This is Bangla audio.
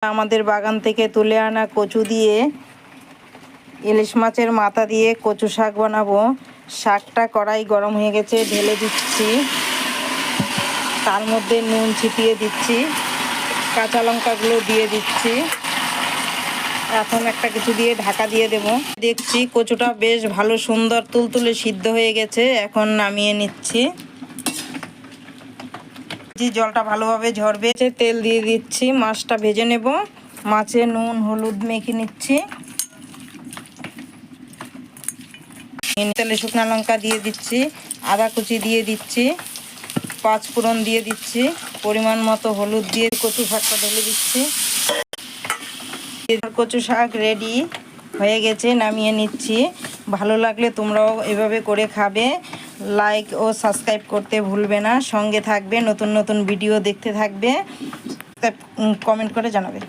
আমাদের বাগান থেকে তুলে আনা কচু দিয়ে ইলিশ মাছের মাথা দিয়ে কচু শাক বানাবো। শাকটা কড়াই গরম হয়ে গেছে, ঢেলে দিচ্ছি। তার মধ্যে নুন ছিটিয়ে দিচ্ছি, কাঁচা লঙ্কাগুলো দিয়ে দিচ্ছি। এখন একটা কিছু দিয়ে ঢাকা দিয়ে দেব। দেখছি কচুটা বেশ ভালো সুন্দর তুলতুলে সিদ্ধ হয়ে গেছে। এখন নামিয়ে নিচ্ছি। জলটা ভালোভাবে ঝরবে, তেল দিয়ে দিচ্ছি। মাছটা ভেজে নেব। মাছে নুন হলুদ মেখে নিচ্ছি। তেলে শুকনো লঙ্কা দিয়ে দিচ্ছি, আদা কুচি দিয়ে দিচ্ছি, 5 ফোড়ন দিয়ে দিচ্ছি, পরিমাণ মতো হলুদ দিয়ে কচু শাকটা ঢেলে দিচ্ছি। কচু শাক রেডি হয়ে গেছে, নামিয়ে নিচ্ছি। ভালো লাগলে তোমরাও এভাবে করে খাবে। লাইক ও সাবস্ক্রাইব করতে ভুলবে না। সঙ্গে থাকবে, নতুন নতুন ভিডিও দেখতে থাকবে। কমেন্ট করে জানাবে।